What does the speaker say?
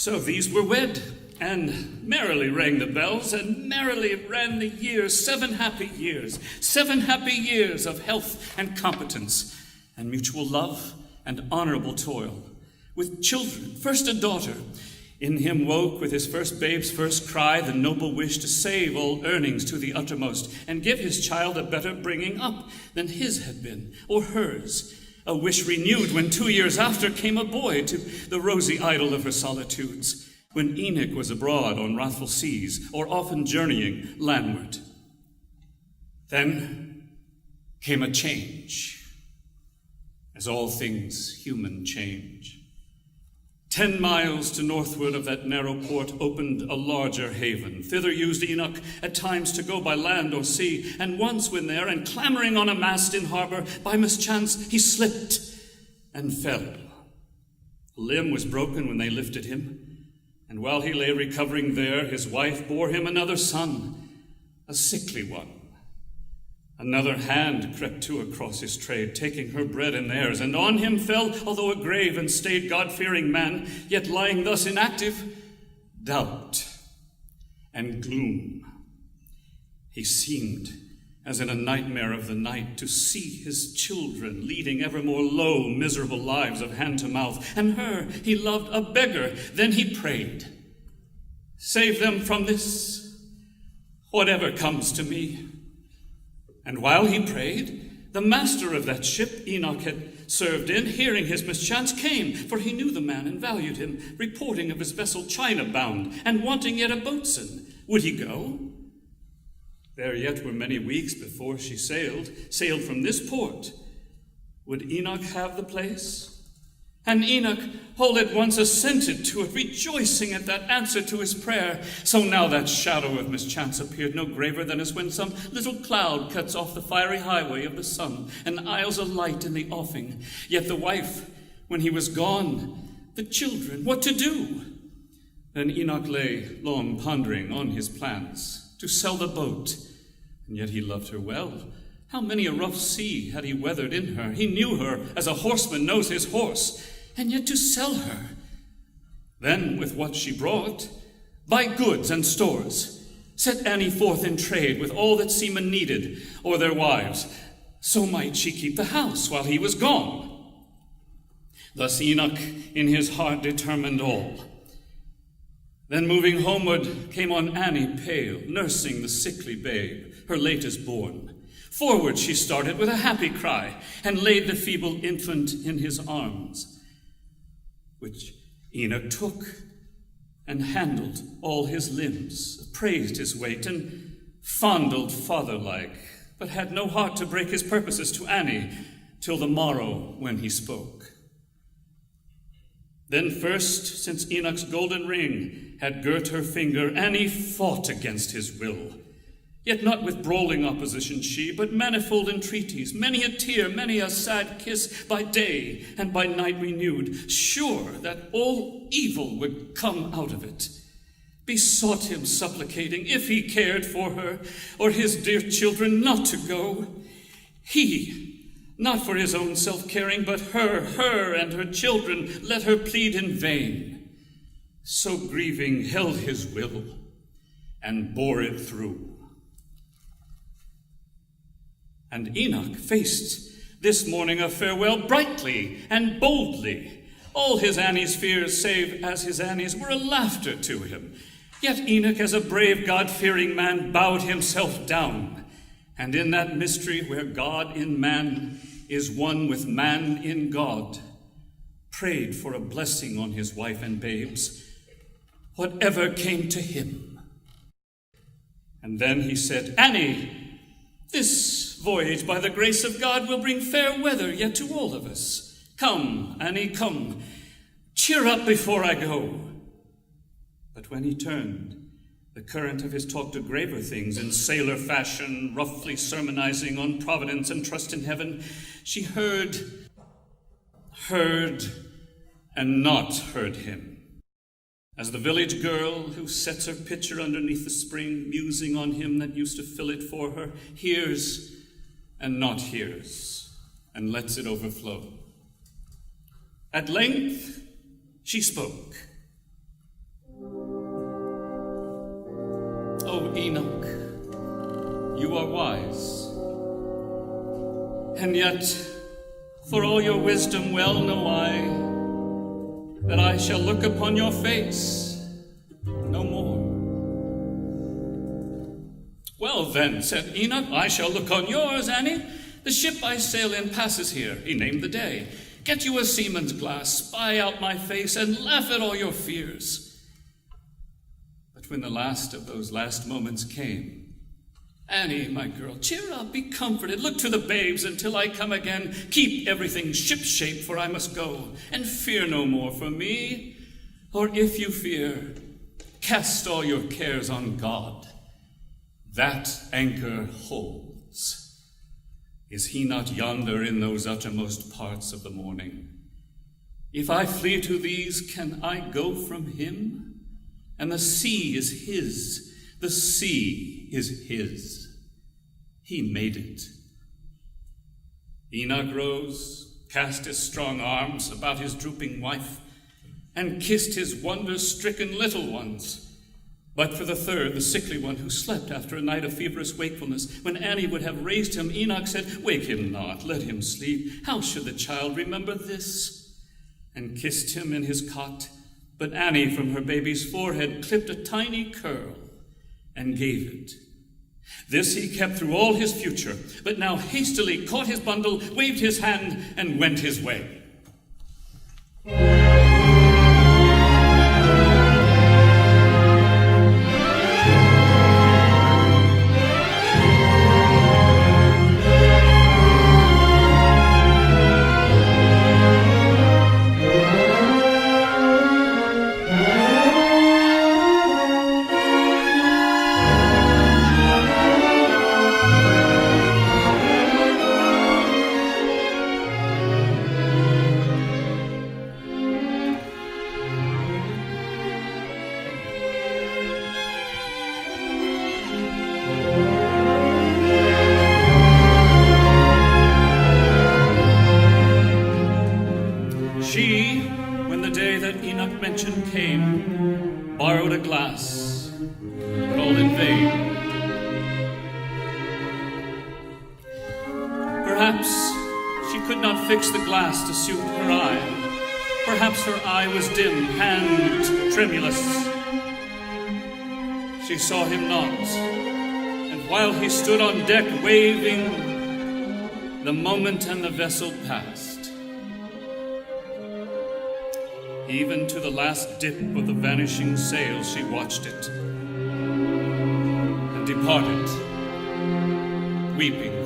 So these were wed, and merrily rang the bells, and merrily ran the years, 7 happy years, 7 happy years of health and competence, and mutual love and honorable toil, with children, first a daughter. In him woke with his first babe's first cry the noble wish to save all earnings to the uttermost, and give his child a better bringing up than his had been, or hers. A wish renewed when 2 years after came a boy to the rosy idol of her solitudes, when Enoch was abroad on wrathful seas, or often journeying landward. Then came a change, as all things human change. 10 miles to northward of that narrow port opened a larger haven. Thither used Enoch at times to go by land or sea, and once when there, and clambering on a mast in harbor, by mischance he slipped and fell. A limb was broken when they lifted him, and while he lay recovering there, his wife bore him another son, a sickly one. Another hand crept too across his trade, taking her bread and theirs, and on him fell, although a grave and staid God-fearing man, yet lying thus inactive, doubt and gloom. He seemed, as in a nightmare of the night, to see his children leading ever more low, miserable lives of hand to mouth, and her he loved a beggar. Then he prayed, "Save them from this, whatever comes to me." And while he prayed, the master of that ship Enoch had served in, hearing his mischance, came, for he knew the man and valued him, reporting of his vessel China bound, and wanting yet a boatswain. Would he go? There yet were many weeks before she sailed from this port. Would Enoch have the place? And Enoch all at once assented to it, rejoicing at that answer to his prayer. So now that shadow of mischance appeared no graver than as when some little cloud cuts off the fiery highway of the sun, and isles a light in the offing. Yet the wife, when he was gone, the children, what to do? Then Enoch lay long pondering on his plans, to sell the boat, and yet he loved her well. How many a rough sea had he weathered in her? He knew her as a horseman knows his horse, and yet to sell her. Then with what she brought, buy goods and stores, set Annie forth in trade with all that seamen needed, or their wives. So might she keep the house while he was gone. Thus Enoch in his heart determined all. Then moving homeward came on Annie pale, nursing the sickly babe, her latest born. Forward she started with a happy cry, and laid the feeble infant in his arms, which Enoch took and handled all his limbs, appraised his weight, and fondled father-like, but had no heart to break his purposes to Annie till the morrow when he spoke. Then first, since Enoch's golden ring had girt her finger, Annie fought against his will. Yet not with brawling opposition she, but manifold entreaties, many a tear, many a sad kiss, by day and by night renewed, sure that all evil would come out of it. Besought him, supplicating, if he cared for her, or his dear children, not to go. He, not for his own self-caring, but her and her children, let her plead in vain. So grieving held his will, and bore it through. And Enoch faced this morning a farewell brightly and boldly. All his Annie's fears, save as his Annie's, were a laughter to him. Yet Enoch, as a brave God-fearing man, bowed himself down. And in that mystery where God in man is one with man in God, prayed for a blessing on his wife and babes, whatever came to him. And then he said, "Annie, this voyage, by the grace of God, will bring fair weather yet to all of us. Come, Annie, come. Cheer up before I go." But when he turned, the current of his talk to graver things in sailor fashion, roughly sermonizing on providence and trust in heaven, she heard, and not heard him. As the village girl who sets her pitcher underneath the spring, musing on him that used to fill it for her, hears and not hears, and lets it overflow. At length she spoke, O Enoch, you are wise. And yet, for all your wisdom, well know I that I shall look upon your face no more. Well then, said Enoch, I shall look on yours, Annie. The ship I sail in passes here. He named the day. Get you a seaman's glass, spy out my face, and laugh at all your fears. But when the last of those last moments came, Annie, my girl, cheer up, be comforted, look to the babes until I come again. Keep everything ship-shape, for I must go, and fear no more for me. Or if you fear, cast all your cares on God. That anchor holds. Is he not yonder in those uttermost parts of the morning? If I flee to these, can I go from him? And the sea is his, the sea is his. He made it. Enoch rose, cast his strong arms about his drooping wife, and kissed his wonder-stricken little ones. But for the third, the sickly one who slept after a night of feverish wakefulness, when Annie would have raised him, Enoch said, Wake him not, let him sleep. How should the child remember this? And kissed him in his cot. But Annie from her baby's forehead clipped a tiny curl and gave it. This he kept through all his future, but now hastily caught his bundle, waved his hand, and went his way. She, when the day that Enoch mentioned came, borrowed a glass, but all in vain. Perhaps she could not fix the glass to suit her eye. Perhaps her eye was dim, hand tremulous. She saw him not, and while he stood on deck waving, the moment and the vessel passed. Even to the last dip of the vanishing sail she watched it, and departed, weeping.